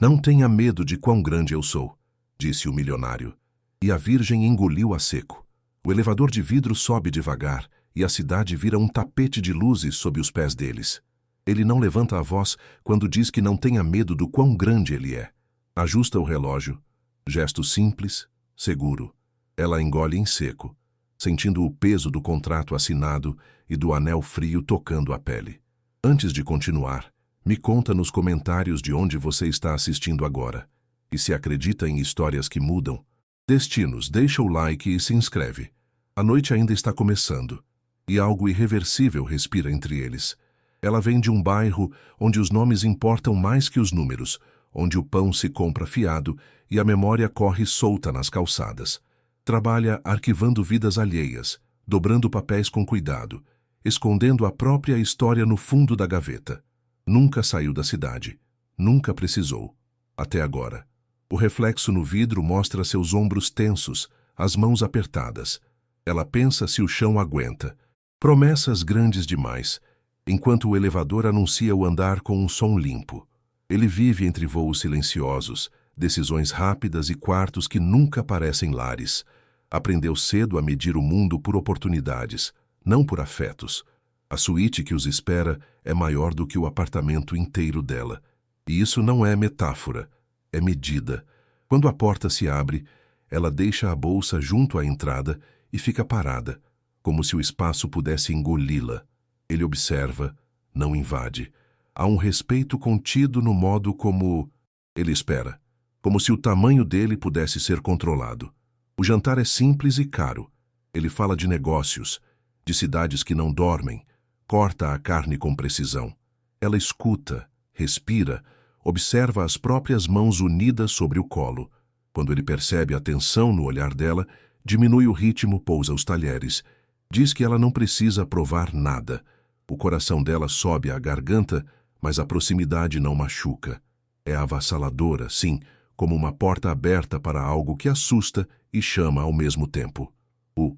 Não tenha medo de quão grande eu sou, disse o milionário. E a virgem engoliu a seco. O elevador de vidro sobe devagar e a cidade vira um tapete de luzes sob os pés deles. Ele não levanta a voz quando diz que não tenha medo do quão grande ele é. Ajusta o relógio. Gesto simples, seguro. Ela engole em seco, sentindo o peso do contrato assinado e do anel frio tocando a pele. Antes de continuar, me conta nos comentários de onde você está assistindo agora. E se acredita em histórias que mudam, destinos, deixa o like e se inscreve. A noite ainda está começando, e algo irreversível respira entre eles. Ela vem de um bairro onde os nomes importam mais que os números, onde o pão se compra fiado e a memória corre solta nas calçadas. Trabalha arquivando vidas alheias, dobrando papéis com cuidado, escondendo a própria história no fundo da gaveta. Nunca saiu da cidade. Nunca precisou. Até agora. O reflexo no vidro mostra seus ombros tensos, as mãos apertadas. Ela pensa se o chão aguenta. Promessas grandes demais, enquanto o elevador anuncia o andar com um som limpo. Ele vive entre voos silenciosos, decisões rápidas e quartos que nunca parecem lares. Aprendeu cedo a medir o mundo por oportunidades, não por afetos. A suíte que os espera é maior do que o apartamento inteiro dela. E isso não é metáfora, é medida. Quando a porta se abre, ela deixa a bolsa junto à entrada e fica parada, como se o espaço pudesse engoli-la. Ele observa, não invade. Há um respeito contido no modo como ele espera, como se o tamanho dele pudesse ser controlado. O jantar é simples e caro. Ele fala de negócios, de cidades que não dormem, corta a carne com precisão. Ela escuta, respira, observa as próprias mãos unidas sobre o colo. Quando ele percebe a tensão no olhar dela, diminui o ritmo, pousa os talheres. Diz que ela não precisa provar nada. O coração dela sobe à garganta, mas a proximidade não machuca. É avassaladora, sim, como uma porta aberta para algo que assusta e chama ao mesmo tempo. O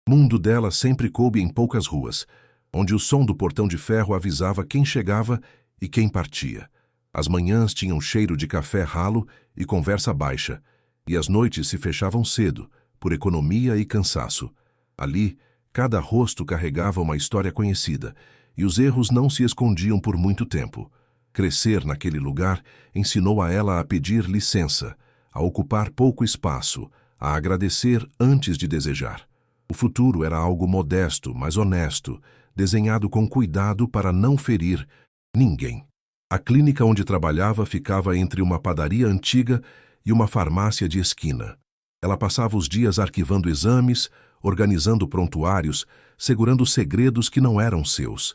mundo dela sempre coube em poucas ruas, onde o som do portão de ferro avisava quem chegava e quem partia. As manhãs tinham cheiro de café ralo e conversa baixa, e as noites se fechavam cedo, por economia e cansaço. Ali, cada rosto carregava uma história conhecida, e os erros não se escondiam por muito tempo. Crescer naquele lugar ensinou a ela a pedir licença, a ocupar pouco espaço, a agradecer antes de desejar. O futuro era algo modesto, mas honesto, desenhado com cuidado para não ferir ninguém. A clínica onde trabalhava ficava entre uma padaria antiga e uma farmácia de esquina. Ela passava os dias arquivando exames, organizando prontuários, segurando segredos que não eram seus.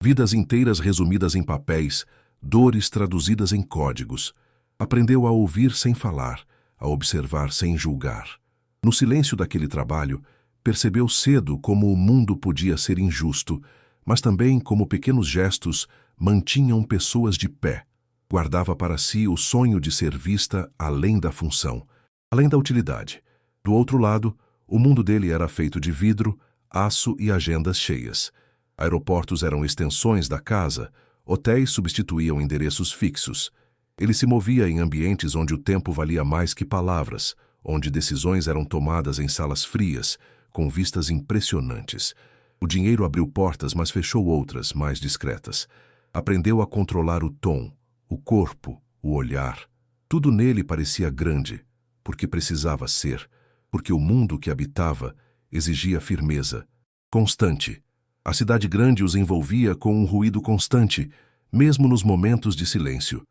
Vidas inteiras resumidas em papéis, dores traduzidas em códigos. Aprendeu a ouvir sem falar, a observar sem julgar. No silêncio daquele trabalho, percebeu cedo como o mundo podia ser injusto, mas também como pequenos gestos mantinham pessoas de pé. Guardava para si o sonho de ser vista além da função, além da utilidade. Do outro lado, o mundo dele era feito de vidro, aço e agendas cheias. Aeroportos eram extensões da casa, hotéis substituíam endereços fixos. Ele se movia em ambientes onde o tempo valia mais que palavras, onde decisões eram tomadas em salas frias, com vistas impressionantes. O dinheiro abriu portas, mas fechou outras, mais discretas. Aprendeu a controlar o tom, o corpo, o olhar. Tudo nele parecia grande, porque precisava ser, porque o mundo que habitava exigia firmeza, constante. A cidade grande os envolvia com um ruído constante, mesmo nos momentos de silêncio.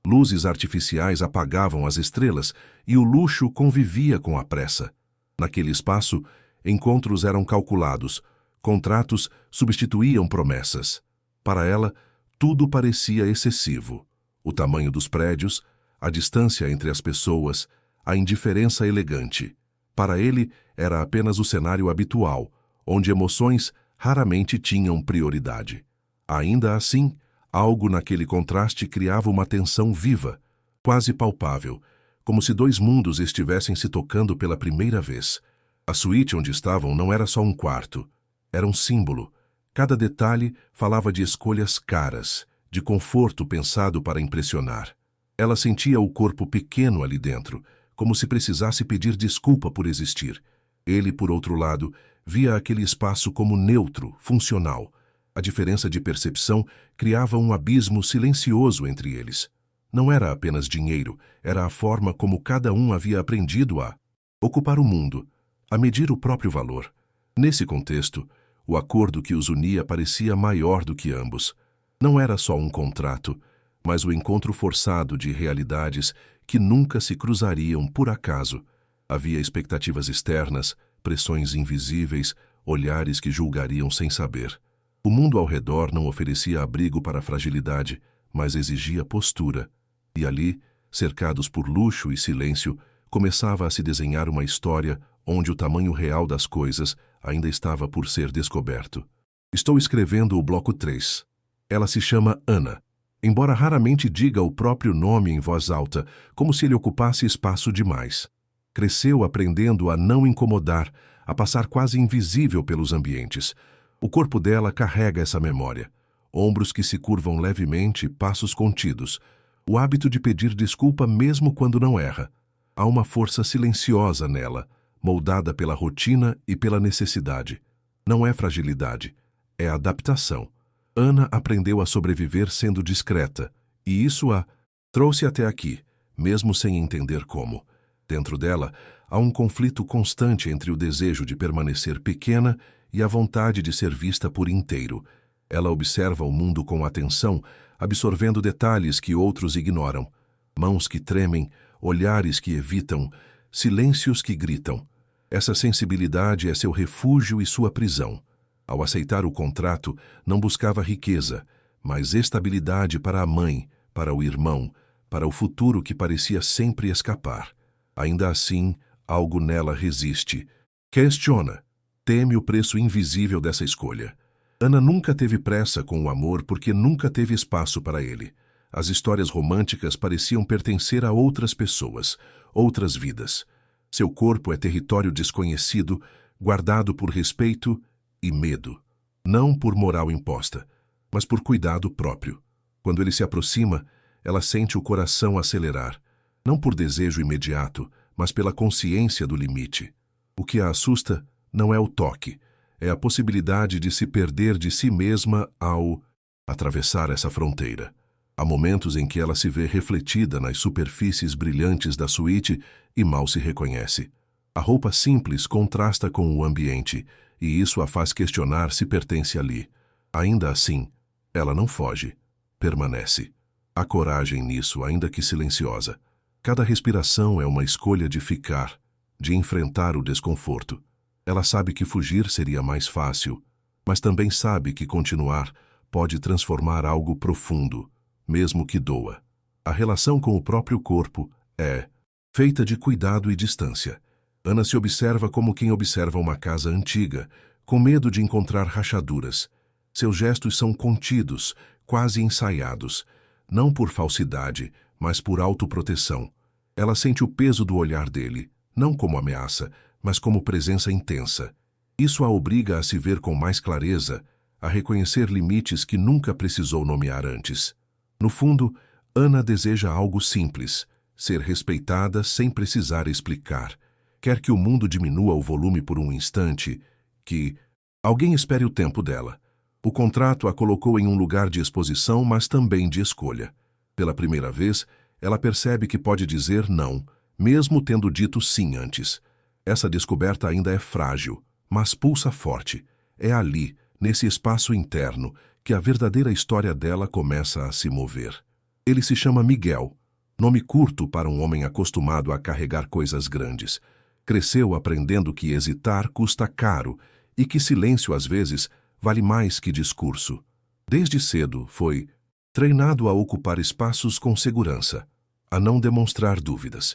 Luzes artificiais apagavam as estrelas e o luxo convivia com a pressa. Naquele espaço, encontros eram calculados, contratos substituíam promessas. Para ela, tudo parecia excessivo. O tamanho dos prédios, a distância entre as pessoas, a indiferença elegante. Para ele, era apenas o cenário habitual, onde emoções raramente tinham prioridade. Ainda assim, algo naquele contraste criava uma tensão viva, quase palpável, como se dois mundos estivessem se tocando pela primeira vez. A suíte onde estavam não era só um quarto, era um símbolo. Cada detalhe falava de escolhas caras, de conforto pensado para impressionar. Ela sentia o corpo pequeno ali dentro, como se precisasse pedir desculpa por existir. Ele, por outro lado, via aquele espaço como neutro, funcional. A diferença de percepção criava um abismo silencioso entre eles. Não era apenas dinheiro, era a forma como cada um havia aprendido a ocupar o mundo, a medir o próprio valor. Nesse contexto, o acordo que os unia parecia maior do que ambos. Não era só um contrato, mas o encontro forçado de realidades que nunca se cruzariam por acaso. Havia expectativas externas, pressões invisíveis, olhares que julgariam sem saber. O mundo ao redor não oferecia abrigo para a fragilidade, mas exigia postura. E ali, cercados por luxo e silêncio, começava a se desenhar uma história onde o tamanho real das coisas ainda estava por ser descoberto. Estou escrevendo o bloco 3. Ela se chama Ana, embora raramente diga o próprio nome em voz alta, como se ele ocupasse espaço demais. Cresceu aprendendo a não incomodar, a passar quase invisível pelos ambientes. O corpo dela carrega essa memória. Ombros que se curvam levemente, passos contidos. O hábito de pedir desculpa mesmo quando não erra. Há uma força silenciosa nela, moldada pela rotina e pela necessidade. Não é fragilidade, é adaptação. Ana aprendeu a sobreviver sendo discreta, e isso a trouxe até aqui, mesmo sem entender como. Dentro dela, há um conflito constante entre o desejo de permanecer pequena e a vontade de ser vista por inteiro. Ela observa o mundo com atenção, absorvendo detalhes que outros ignoram. Mãos que tremem, olhares que evitam, silêncios que gritam. Essa sensibilidade é seu refúgio e sua prisão. Ao aceitar o contrato, não buscava riqueza, mas estabilidade para a mãe, para o irmão, para o futuro que parecia sempre escapar. Ainda assim, algo nela resiste. Questiona. Teme o preço invisível dessa escolha. Ana nunca teve pressa com o amor porque nunca teve espaço para ele. As histórias românticas pareciam pertencer a outras pessoas, outras vidas. Seu corpo é território desconhecido, guardado por respeito e medo. Não por moral imposta, mas por cuidado próprio. Quando ele se aproxima, ela sente o coração acelerar. Não por desejo imediato, mas pela consciência do limite. O que a assusta não é o toque, é a possibilidade de se perder de si mesma ao atravessar essa fronteira. Há momentos em que ela se vê refletida nas superfícies brilhantes da suíte e mal se reconhece. A roupa simples contrasta com o ambiente, e isso a faz questionar se pertence ali. Ainda assim, ela não foge, permanece. Há coragem nisso, ainda que silenciosa. Cada respiração é uma escolha de ficar, de enfrentar o desconforto. Ela sabe que fugir seria mais fácil, mas também sabe que continuar pode transformar algo profundo, mesmo que doa. A relação com o próprio corpo é feita de cuidado e distância. Ana se observa como quem observa uma casa antiga, com medo de encontrar rachaduras. Seus gestos são contidos, quase ensaiados, não por falsidade, mas por autoproteção. Ela sente o peso do olhar dele, não como ameaça, mas como presença intensa. Isso a obriga a se ver com mais clareza, a reconhecer limites que nunca precisou nomear antes. No fundo, Ana deseja algo simples, ser respeitada sem precisar explicar. Quer que o mundo diminua o volume por um instante, que alguém espere o tempo dela. O contrato a colocou em um lugar de exposição, mas também de escolha. Pela primeira vez, ela percebe que pode dizer não, mesmo tendo dito sim antes. Essa descoberta ainda é frágil, mas pulsa forte. É ali, nesse espaço interno, que a verdadeira história dela começa a se mover. Ele se chama Miguel, nome curto para um homem acostumado a carregar coisas grandes. Cresceu aprendendo que hesitar custa caro e que silêncio, às vezes, vale mais que discurso. Desde cedo, foi treinado a ocupar espaços com segurança, a não demonstrar dúvidas.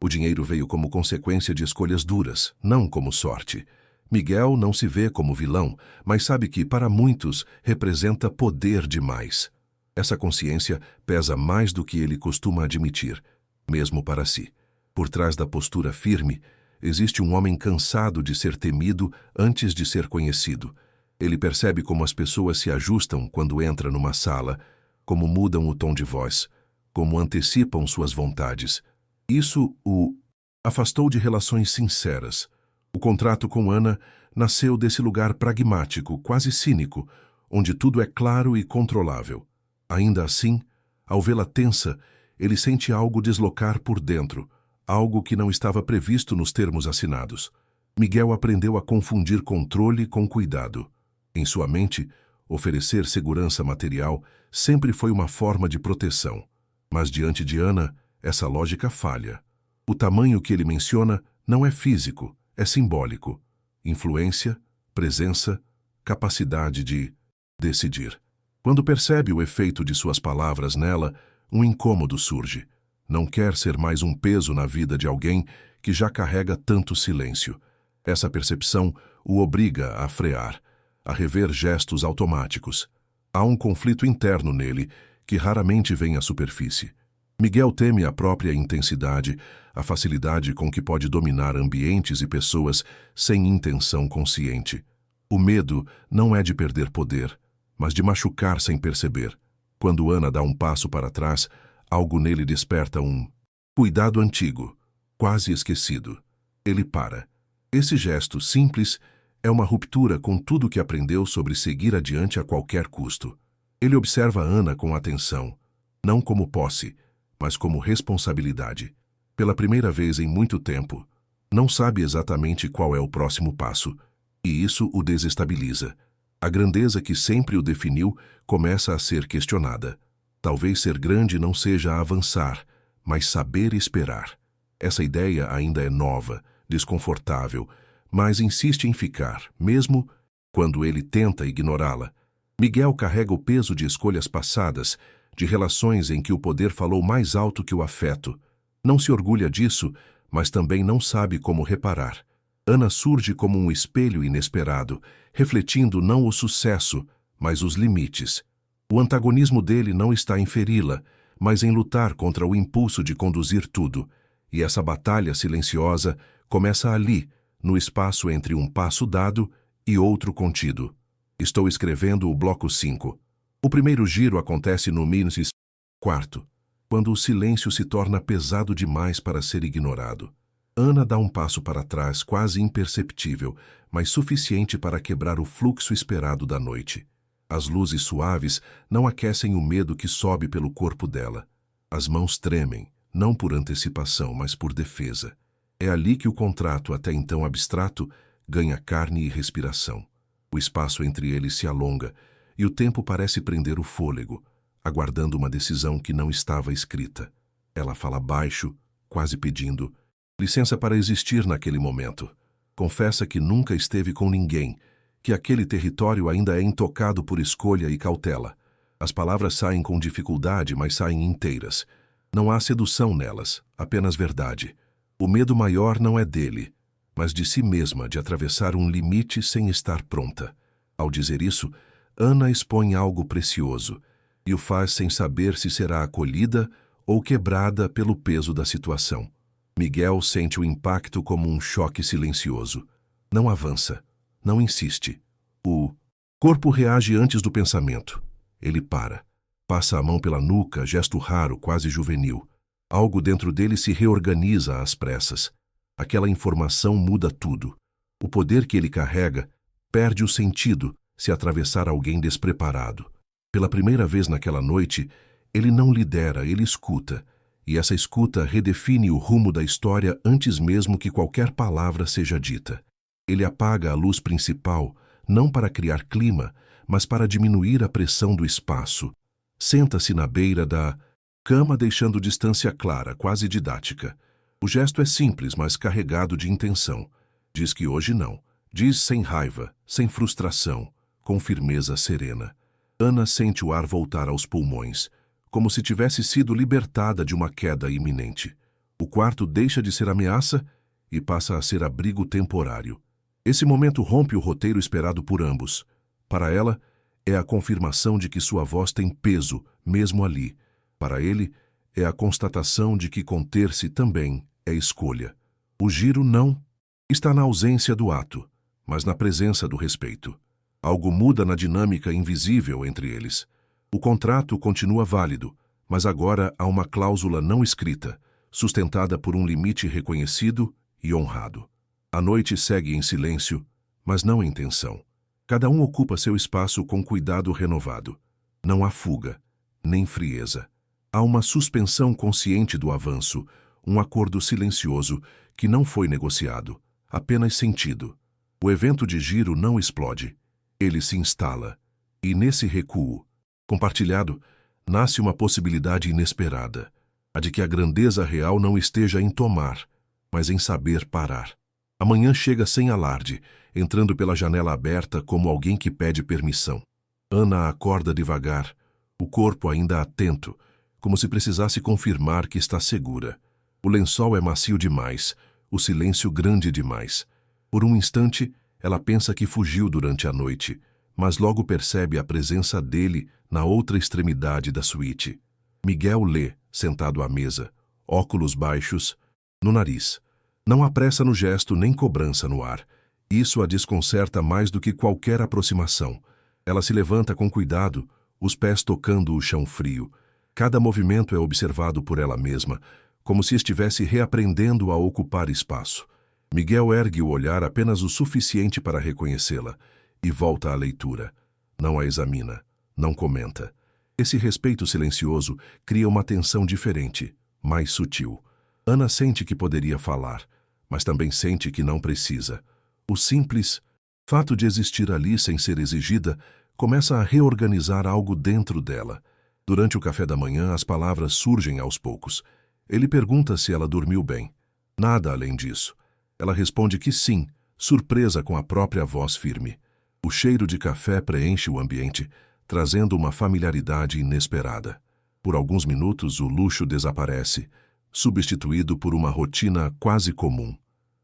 O dinheiro veio como consequência de escolhas duras, não como sorte. Miguel não se vê como vilão, mas sabe que, para muitos, representa poder demais. Essa consciência pesa mais do que ele costuma admitir, mesmo para si. Por trás da postura firme, existe um homem cansado de ser temido antes de ser conhecido. Ele percebe como as pessoas se ajustam quando entra numa sala, como mudam o tom de voz, como antecipam suas vontades. Isso o afastou de relações sinceras. O contrato com Ana nasceu desse lugar pragmático, quase cínico, onde tudo é claro e controlável. Ainda assim, ao vê-la tensa, ele sente algo deslocar por dentro, algo que não estava previsto nos termos assinados. Miguel aprendeu a confundir controle com cuidado. Em sua mente, oferecer segurança material sempre foi uma forma de proteção. Mas diante de Ana, essa lógica falha. O tamanho que ele menciona não é físico, é simbólico. Influência, presença, capacidade de decidir. Quando percebe o efeito de suas palavras nela, um incômodo surge. Não quer ser mais um peso na vida de alguém que já carrega tanto silêncio. Essa percepção o obriga a frear, a rever gestos automáticos. Há um conflito interno nele que raramente vem à superfície. Miguel teme a própria intensidade, a facilidade com que pode dominar ambientes e pessoas sem intenção consciente. O medo não é de perder poder, mas de machucar sem perceber. Quando Ana dá um passo para trás, algo nele desperta um cuidado antigo, quase esquecido. Ele para. Esse gesto simples é uma ruptura com tudo que aprendeu sobre seguir adiante a qualquer custo. Ele observa Ana com atenção, não como posse, mas como responsabilidade. Pela primeira vez em muito tempo, não sabe exatamente qual é o próximo passo, e isso o desestabiliza. A grandeza que sempre o definiu começa a ser questionada. Talvez ser grande não seja avançar, mas saber esperar. Essa ideia ainda é nova, desconfortável, mas insiste em ficar, mesmo quando ele tenta ignorá-la. Miguel carrega o peso de escolhas passadas, de relações em que o poder falou mais alto que o afeto. Não se orgulha disso, mas também não sabe como reparar. Ana surge como um espelho inesperado, refletindo não o sucesso, mas os limites. O antagonismo dele não está em feri-la, mas em lutar contra o impulso de conduzir tudo. E essa batalha silenciosa começa ali, no espaço entre um passo dado e outro contido. Estou escrevendo o bloco 5. O primeiro giro acontece no minuto quarto, quando o silêncio se torna pesado demais para ser ignorado. Ana dá um passo para trás, quase imperceptível, mas suficiente para quebrar o fluxo esperado da noite. As luzes suaves não aquecem o medo que sobe pelo corpo dela. As mãos tremem, não por antecipação, mas por defesa. É ali que o contrato, até então abstrato, ganha carne e respiração. O espaço entre eles se alonga, e o tempo parece prender o fôlego, aguardando uma decisão que não estava escrita. Ela fala baixo, quase pedindo licença para existir naquele momento. Confessa que nunca esteve com ninguém, que aquele território ainda é intocado por escolha e cautela. As palavras saem com dificuldade, mas saem inteiras. Não há sedução nelas, apenas verdade. O medo maior não é dele, mas de si mesma, de atravessar um limite sem estar pronta. Ao dizer isso, Ana expõe algo precioso, e o faz sem saber se será acolhida ou quebrada pelo peso da situação. Miguel sente o impacto como um choque silencioso. Não avança, não insiste. O corpo reage antes do pensamento. Ele para. Passa a mão pela nuca, gesto raro, quase juvenil. Algo dentro dele se reorganiza às pressas. Aquela informação muda tudo. O poder que ele carrega perde o sentido se atravessar alguém despreparado. Pela primeira vez naquela noite, ele não lidera, ele escuta. E essa escuta redefine o rumo da história antes mesmo que qualquer palavra seja dita. Ele apaga a luz principal, não para criar clima, mas para diminuir a pressão do espaço. Senta-se na beira da cama, deixando distância clara, quase didática. O gesto é simples, mas carregado de intenção. Diz que hoje não. Diz sem raiva, sem frustração, com firmeza serena. Ana sente o ar voltar aos pulmões, como se tivesse sido libertada de uma queda iminente. O quarto deixa de ser ameaça e passa a ser abrigo temporário. Esse momento rompe o roteiro esperado por ambos. Para ela, é a confirmação de que sua voz tem peso, mesmo ali. Para ele, é a constatação de que conter-se também é escolha. O giro não está na ausência do ato, mas na presença do respeito. Algo muda na dinâmica invisível entre eles. O contrato continua válido, Mas agora há uma cláusula não escrita, sustentada por um limite reconhecido e honrado. A noite segue em silêncio, mas não em tensão. Cada um ocupa seu espaço com cuidado renovado. Não há fuga, nem frieza. Há uma suspensão consciente do avanço, um acordo silencioso que não foi negociado, apenas sentido. O evento de giro não explode, ele se instala. E nesse recuo, compartilhado, nasce uma possibilidade inesperada, a de que a grandeza real não esteja em tomar, mas em saber parar. A manhã chega sem alarde, entrando pela janela aberta como alguém que pede permissão. Ana acorda devagar, o corpo ainda atento, como se precisasse confirmar que está segura. O lençol é macio demais, o silêncio grande demais. Por um instante, ela pensa que fugiu durante a noite, mas logo percebe a presença dele na outra extremidade da suíte. Miguel lê, sentado à mesa, óculos baixos, no nariz. Não há pressa no gesto nem cobrança no ar. Isso a desconcerta mais do que qualquer aproximação. Ela se levanta com cuidado, os pés tocando o chão frio. Cada movimento é observado por ela mesma, como se estivesse reaprendendo a ocupar espaço. Miguel ergue o olhar apenas o suficiente para reconhecê-la e volta à leitura. Não a examina, não comenta. Esse respeito silencioso cria uma tensão diferente, mais sutil. Ana sente que poderia falar, mas também sente que não precisa. O simples fato de existir ali sem ser exigida começa a reorganizar algo dentro dela. Durante o café da manhã, as palavras surgem aos poucos. Ele pergunta se ela dormiu bem. Nada além disso. Ela responde que sim, surpresa com a própria voz firme. O cheiro de café preenche o ambiente, trazendo uma familiaridade inesperada. Por alguns minutos, o luxo desaparece, substituído por uma rotina quase comum.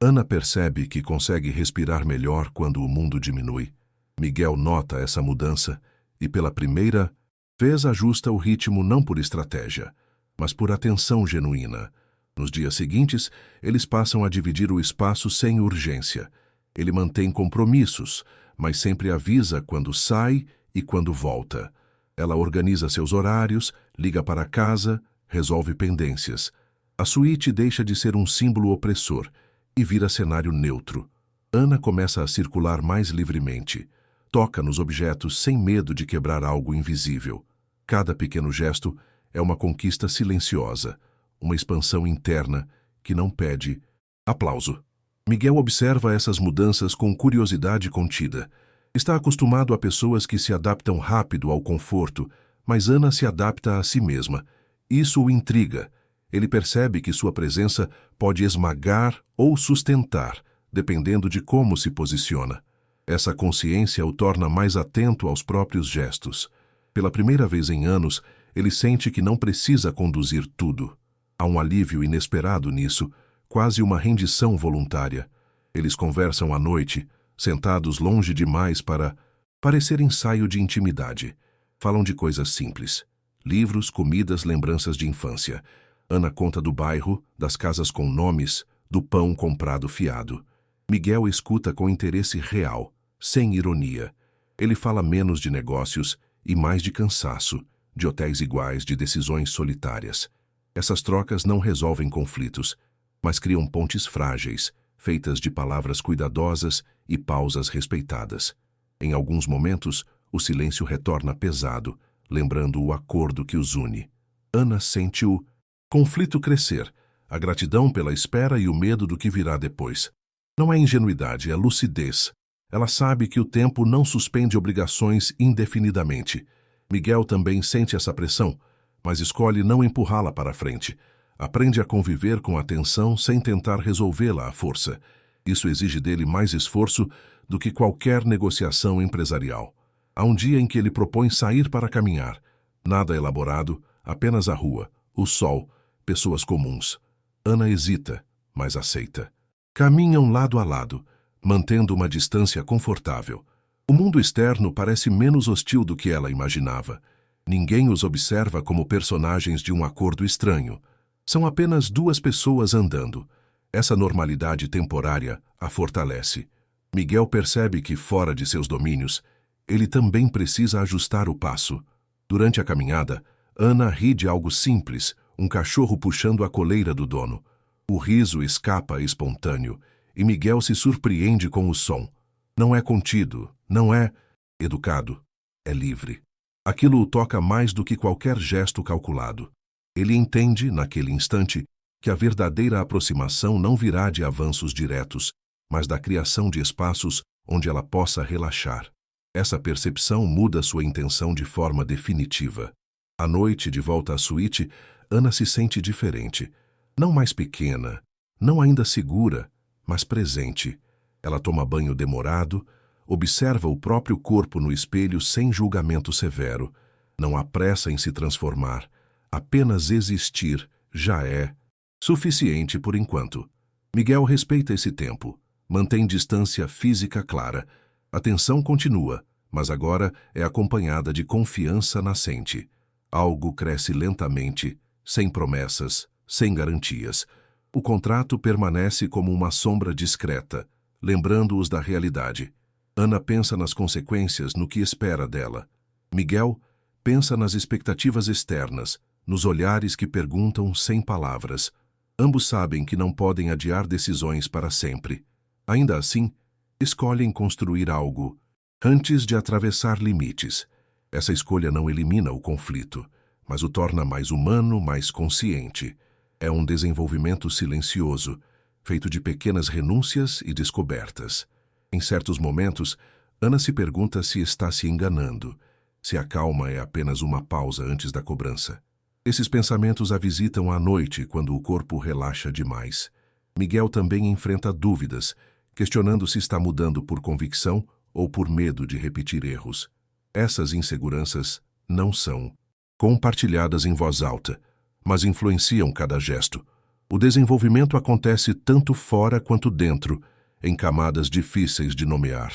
Ana percebe que consegue respirar melhor quando o mundo diminui. Miguel nota essa mudança e, pela primeira vez, ajusta o ritmo não por estratégia, mas por atenção genuína. Nos dias seguintes, eles passam a dividir o espaço sem urgência. Ele mantém compromissos, mas sempre avisa quando sai e quando volta. Ela organiza seus horários, liga para casa, resolve pendências. A suíte deixa de ser um símbolo opressor e vira cenário neutro. Ana começa a circular mais livremente. Toca nos objetos sem medo de quebrar algo invisível. Cada pequeno gesto é uma conquista silenciosa, uma expansão interna que não pede aplauso. Miguel observa essas mudanças com curiosidade contida. Está acostumado a pessoas que se adaptam rápido ao conforto, mas Ana se adapta a si mesma. Isso o intriga. Ele percebe que sua presença pode esmagar ou sustentar, dependendo de como se posiciona. Essa consciência o torna mais atento aos próprios gestos. Pela primeira vez em anos, ele sente que não precisa conduzir tudo. Há um alívio inesperado nisso, quase uma rendição voluntária. Eles conversam à noite, sentados longe demais para parecer ensaio de intimidade. Falam de coisas simples. Livros, comidas, lembranças de infância. Ana conta do bairro, das casas com nomes, do pão comprado fiado. Miguel escuta com interesse real, sem ironia. Ele fala menos de negócios e mais de cansaço, de hotéis iguais, de decisões solitárias. Essas trocas não resolvem conflitos, mas criam pontes frágeis, feitas de palavras cuidadosas e pausas respeitadas. Em alguns momentos, o silêncio retorna pesado, lembrando o acordo que os une. Ana sente o conflito crescer, a gratidão pela espera e o medo do que virá depois. Não é ingenuidade, é lucidez. Ela sabe que o tempo não suspende obrigações indefinidamente. Miguel também sente essa pressão, mas escolhe não empurrá-la para a frente. Aprende a conviver com a tensão sem tentar resolvê-la à força. Isso exige dele mais esforço do que qualquer negociação empresarial. Há um dia em que ele propõe sair para caminhar. Nada elaborado, apenas a rua, o sol, pessoas comuns. Ana hesita, mas aceita. Caminham lado a lado, mantendo uma distância confortável. O mundo externo parece menos hostil do que ela imaginava. Ninguém os observa como personagens de um acordo estranho. São apenas duas pessoas andando. Essa normalidade temporária a fortalece. Miguel percebe que, fora de seus domínios, ele também precisa ajustar o passo. Durante a caminhada, Ana ri de algo simples, um cachorro puxando a coleira do dono. O riso escapa espontâneo, e Miguel se surpreende com o som. Não é contido, não é educado, é livre. Aquilo o toca mais do que qualquer gesto calculado. Ele entende, naquele instante, que a verdadeira aproximação não virá de avanços diretos, mas da criação de espaços onde ela possa relaxar. Essa percepção muda sua intenção de forma definitiva. À noite, de volta à suíte, Ana se sente diferente. Não mais pequena, não ainda segura, mas presente. Ela toma banho demorado, observa o próprio corpo no espelho sem julgamento severo. Não há pressa em se transformar. Apenas existir já é suficiente por enquanto. Miguel respeita esse tempo, mantém distância física clara. A tensão continua, mas agora é acompanhada de confiança nascente. Algo cresce lentamente, sem promessas, sem garantias. O contrato permanece como uma sombra discreta, lembrando-os da realidade. Ana pensa nas consequências, no que espera dela. Miguel pensa nas expectativas externas, nos olhares que perguntam sem palavras. Ambos sabem que não podem adiar decisões para sempre. Ainda assim, escolhem construir algo antes de atravessar limites. Essa escolha não elimina o conflito, mas o torna mais humano, mais consciente. É um desenvolvimento silencioso, feito de pequenas renúncias e descobertas. Em certos momentos, Ana se pergunta se está se enganando, se a calma é apenas uma pausa antes da cobrança. Esses pensamentos a visitam à noite, quando o corpo relaxa demais. Miguel também enfrenta dúvidas, questionando se está mudando por convicção ou por medo de repetir erros. Essas inseguranças não são compartilhadas em voz alta, mas influenciam cada gesto. O desenvolvimento acontece tanto fora quanto dentro, em camadas difíceis de nomear.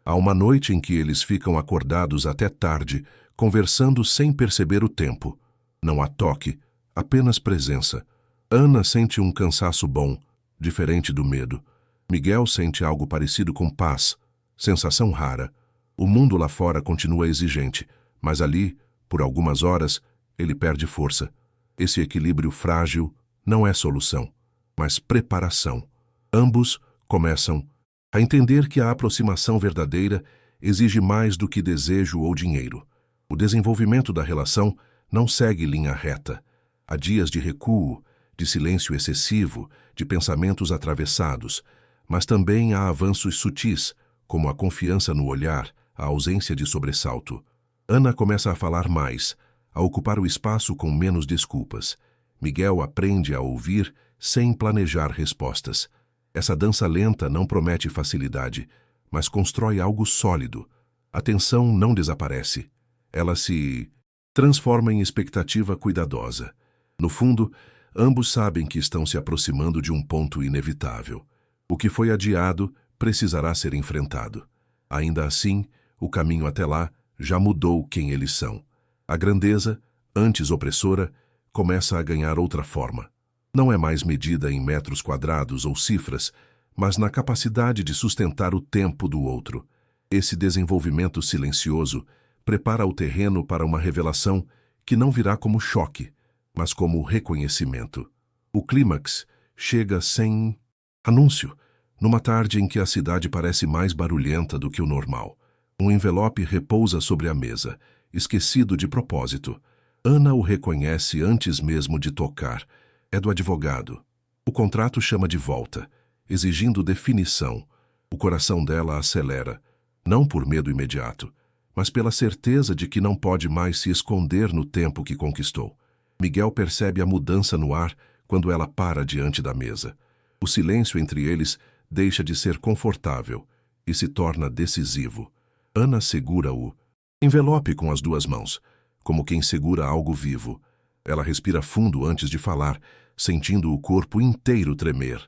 Há uma noite em que eles ficam acordados até tarde, conversando sem perceber o tempo. Não há toque, apenas presença. Ana sente um cansaço bom, diferente do medo. Miguel sente algo parecido com paz, sensação rara. O mundo lá fora continua exigente, mas ali, por algumas horas, ele perde força. Esse equilíbrio frágil não é solução, mas preparação. Ambos começam a entender que a aproximação verdadeira exige mais do que desejo ou dinheiro. O desenvolvimento da relação não segue linha reta. Há dias de recuo, de silêncio excessivo, de pensamentos atravessados, mas também há avanços sutis, como a confiança no olhar, a ausência de sobressalto. Ana começa a falar mais, a ocupar o espaço com menos desculpas. Miguel aprende a ouvir sem planejar respostas. Essa dança lenta não promete facilidade, mas constrói algo sólido. A tensão não desaparece. Ela se transforma em expectativa cuidadosa. No fundo, ambos sabem que estão se aproximando de um ponto inevitável. O que foi adiado precisará ser enfrentado. Ainda assim, o caminho até lá já mudou quem eles são. A grandeza, antes opressora, começa a ganhar outra forma. Não é mais medida em metros quadrados ou cifras, mas na capacidade de sustentar o tempo do outro. Esse desenvolvimento silencioso prepara o terreno para uma revelação que não virá como choque, mas como reconhecimento. O clímax chega sem anúncio, numa tarde em que a cidade parece mais barulhenta do que o normal. Um envelope repousa sobre a mesa, esquecido de propósito. Ana o reconhece antes mesmo de tocar. É do advogado. O contrato chama de volta, exigindo definição. O coração dela acelera, não por medo imediato, mas pela certeza de que não pode mais se esconder no tempo que conquistou. Miguel percebe a mudança no ar quando ela para diante da mesa. O silêncio entre eles deixa de ser confortável e se torna decisivo. Ana segura o envelope com as duas mãos, como quem segura algo vivo. Ela respira fundo antes de falar, sentindo o corpo inteiro tremer.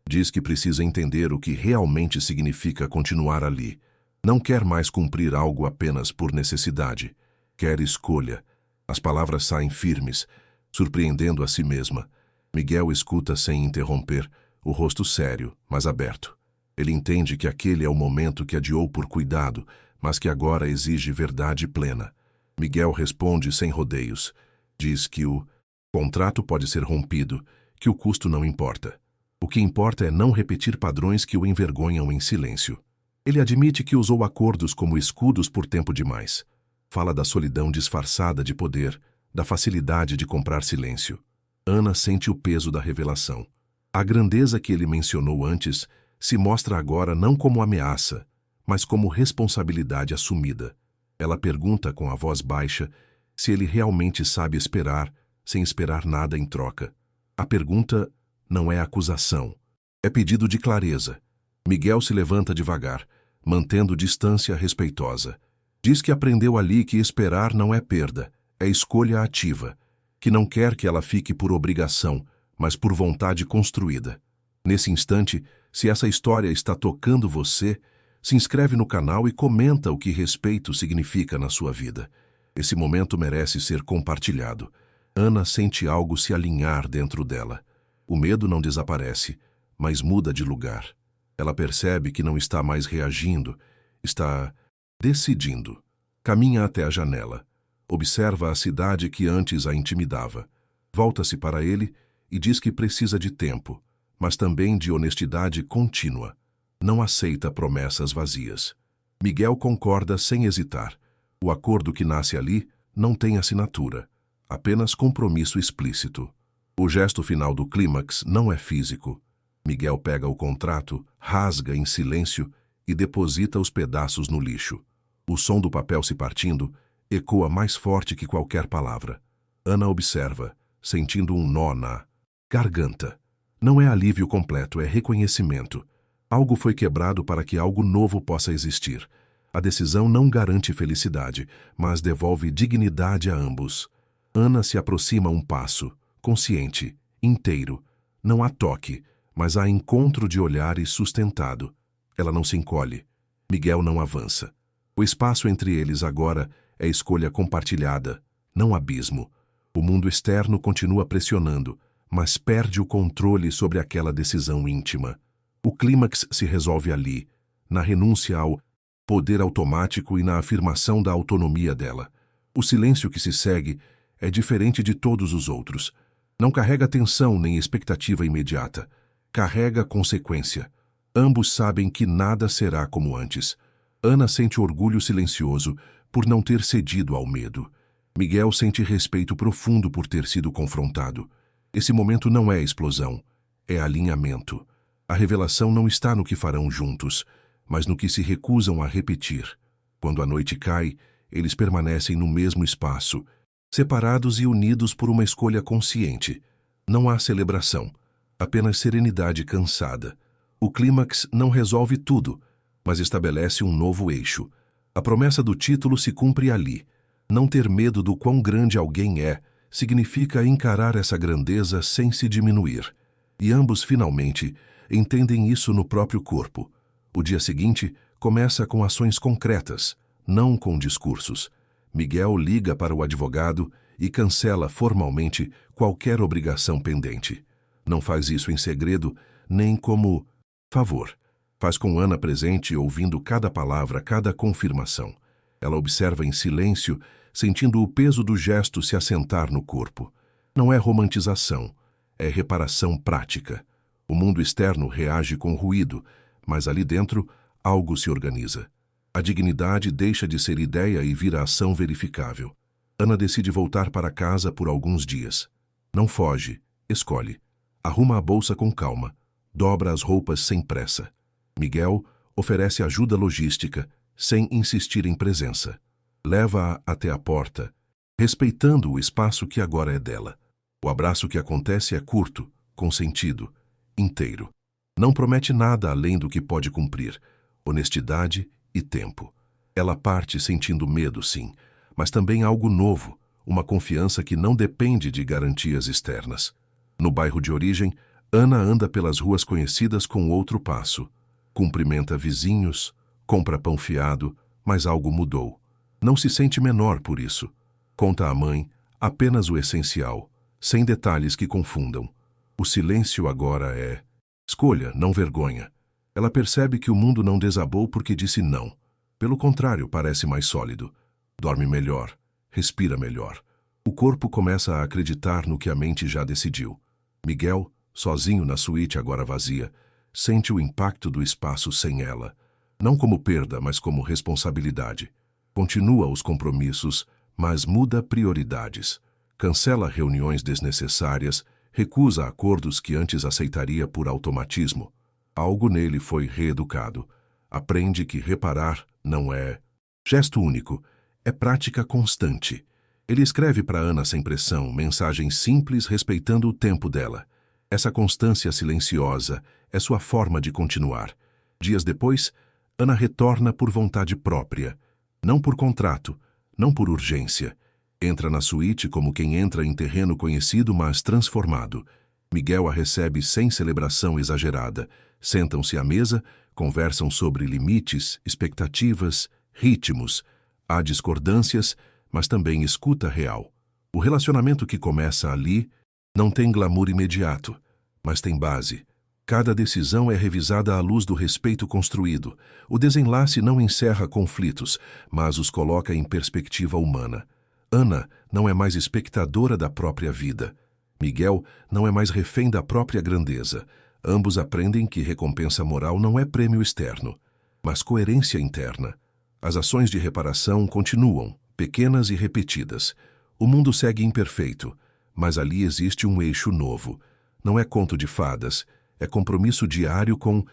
Diz que precisa entender o que realmente significa continuar ali. Não quer mais cumprir algo apenas por necessidade. Quer escolha. As palavras saem firmes, surpreendendo a si mesma. Miguel escuta sem interromper, o rosto sério, mas aberto. Ele entende que aquele é o momento que adiou por cuidado, mas que agora exige verdade plena. Miguel responde sem rodeios. Diz que o contrato pode ser rompido, que o custo não importa. O que importa é não repetir padrões que o envergonham em silêncio. Ele admite que usou acordos como escudos por tempo demais. Fala da solidão disfarçada de poder, da facilidade de comprar silêncio. Ana sente o peso da revelação. A grandeza que ele mencionou antes se mostra agora não como ameaça, mas como responsabilidade assumida. Ela pergunta com a voz baixa se ele realmente sabe esperar, sem esperar nada em troca. A pergunta não é acusação, é pedido de clareza. Miguel se levanta devagar, mantendo distância respeitosa. Diz que aprendeu ali que esperar não é perda, é escolha ativa, que não quer que ela fique por obrigação, mas por vontade construída. Nesse instante, se essa história está tocando você, se inscreve no canal e comenta o que respeito significa na sua vida. Esse momento merece ser compartilhado. Ana sente algo se alinhar dentro dela. O medo não desaparece, mas muda de lugar. Ela percebe que não está mais reagindo, está decidindo. Caminha até a janela. Observa a cidade que antes a intimidava. Volta-se para ele e diz que precisa de tempo, mas também de honestidade contínua. Não aceita promessas vazias. Miguel concorda sem hesitar. O acordo que nasce ali não tem assinatura, apenas compromisso explícito. O gesto final do clímax não é físico. Miguel pega o contrato, rasga em silêncio e deposita os pedaços no lixo. O som do papel se partindo ecoa mais forte que qualquer palavra. Ana observa, sentindo um nó na garganta. Não é alívio completo, é reconhecimento. Algo foi quebrado para que algo novo possa existir. A decisão não garante felicidade, mas devolve dignidade a ambos. Ana se aproxima um passo, consciente, inteiro. Não há toque, mas há encontro de olhares sustentado. Ela não se encolhe. Miguel não avança. O espaço entre eles agora é escolha compartilhada, não abismo. O mundo externo continua pressionando, mas perde o controle sobre aquela decisão íntima. O clímax se resolve ali, na renúncia ao poder automático e na afirmação da autonomia dela. O silêncio que se segue é diferente de todos os outros. Não carrega tensão nem expectativa imediata. Carrega consequência. Ambos sabem que nada será como antes. Ana sente orgulho silencioso por não ter cedido ao medo. Miguel sente respeito profundo por ter sido confrontado. Esse momento não é explosão, é alinhamento. A revelação não está no que farão juntos, mas no que se recusam a repetir. Quando a noite cai, eles permanecem no mesmo espaço, separados e unidos por uma escolha consciente. Não há celebração, apenas serenidade cansada. O clímax não resolve tudo, mas estabelece um novo eixo. A promessa do título se cumpre ali. Não ter medo do quão grande alguém é, significa encarar essa grandeza sem se diminuir. E ambos, finalmente, entendem isso no próprio corpo. O dia seguinte começa com ações concretas, não com discursos. Miguel liga para o advogado e cancela formalmente qualquer obrigação pendente. Não faz isso em segredo, nem como favor. Faz com Ana presente, ouvindo cada palavra, cada confirmação. Ela observa em silêncio, sentindo o peso do gesto se assentar no corpo. Não é romantização, é reparação prática. O mundo externo reage com ruído, mas ali dentro algo se organiza. A dignidade deixa de ser ideia e vira ação verificável. Ana decide voltar para casa por alguns dias. Não foge, escolhe. Arruma a bolsa com calma, dobra as roupas sem pressa. Miguel oferece ajuda logística, sem insistir em presença. Leva-a até a porta, respeitando o espaço que agora é dela. O abraço que acontece é curto, com sentido, inteiro. Não promete nada além do que pode cumprir, honestidade e tempo. Ela parte sentindo medo, sim, mas também algo novo, uma confiança que não depende de garantias externas. No bairro de origem, Ana anda pelas ruas conhecidas com outro passo. Cumprimenta vizinhos, compra pão fiado, mas algo mudou. Não se sente menor por isso. Conta à mãe apenas o essencial, sem detalhes que confundam. O silêncio agora é escolha, não vergonha. Ela percebe que o mundo não desabou porque disse não. Pelo contrário, parece mais sólido. Dorme melhor, respira melhor. O corpo começa a acreditar no que a mente já decidiu. Miguel, sozinho na suíte agora vazia, sente o impacto do espaço sem ela. Não como perda, mas como responsabilidade. Continua os compromissos, mas muda prioridades. Cancela reuniões desnecessárias, recusa acordos que antes aceitaria por automatismo. Algo nele foi reeducado. Aprende que reparar não é gesto único, é prática constante. Ele escreve para Ana sem pressão, mensagens simples respeitando o tempo dela. Essa constância silenciosa é sua forma de continuar. Dias depois, Ana retorna por vontade própria. Não por contrato, não por urgência. Entra na suíte como quem entra em terreno conhecido, mas transformado. Miguel a recebe sem celebração exagerada. Sentam-se à mesa, conversam sobre limites, expectativas, ritmos. Há discordâncias, mas também escuta real. O relacionamento que começa ali não tem glamour imediato, mas tem base. Cada decisão é revisada à luz do respeito construído. O desenlace não encerra conflitos, mas os coloca em perspectiva humana. Ana não é mais espectadora da própria vida. Miguel não é mais refém da própria grandeza. Ambos aprendem que recompensa moral não é prêmio externo, mas coerência interna. As ações de reparação continuam, pequenas e repetidas. O mundo segue imperfeito, mas ali existe um eixo novo. Não é conto de fadas, é compromisso diário com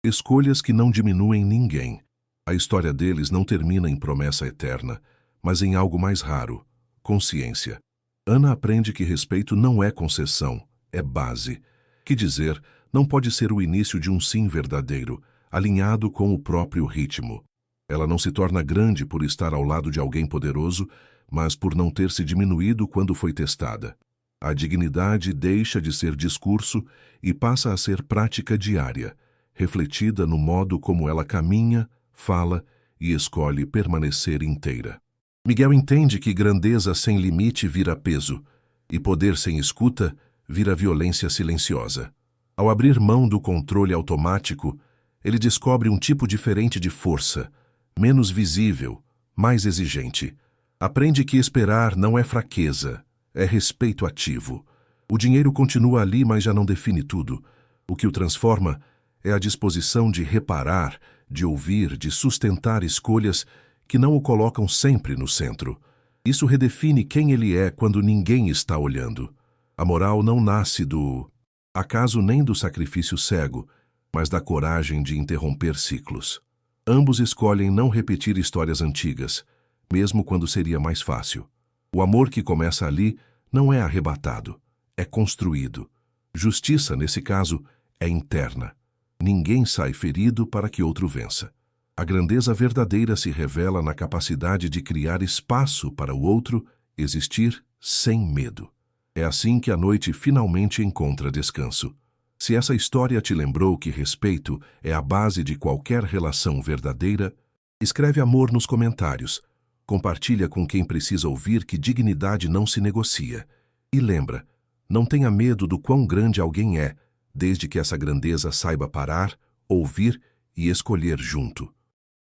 escolhas que não diminuem ninguém. A história deles não termina em promessa eterna, mas em algo mais raro, consciência. Ana aprende que respeito não é concessão, é base. Que dizer, não pode ser o início de um sim verdadeiro, alinhado com o próprio ritmo. Ela não se torna grande por estar ao lado de alguém poderoso, mas por não ter se diminuído quando foi testada. A dignidade deixa de ser discurso e passa a ser prática diária, refletida no modo como ela caminha, fala e escolhe permanecer inteira. Miguel entende que grandeza sem limite vira peso, e poder sem escuta vira violência silenciosa. Ao abrir mão do controle automático, ele descobre um tipo diferente de força, menos visível, mais exigente. Aprende que esperar não é fraqueza, é respeito ativo. O dinheiro continua ali, mas já não define tudo. O que o transforma é a disposição de reparar, de ouvir, de sustentar escolhas que não o colocam sempre no centro. Isso redefine quem ele é quando ninguém está olhando. A moral não nasce do acaso nem do sacrifício cego, mas da coragem de interromper ciclos. Ambos escolhem não repetir histórias antigas, mesmo quando seria mais fácil. O amor que começa ali não é arrebatado, é construído. Justiça, nesse caso, é interna. Ninguém sai ferido para que outro vença. A grandeza verdadeira se revela na capacidade de criar espaço para o outro existir sem medo. É assim que a noite finalmente encontra descanso. Se essa história te lembrou que respeito é a base de qualquer relação verdadeira, escreve amor nos comentários. Compartilha com quem precisa ouvir que dignidade não se negocia. E lembra, não tenha medo do quão grande alguém é, desde que essa grandeza saiba parar, ouvir e escolher junto.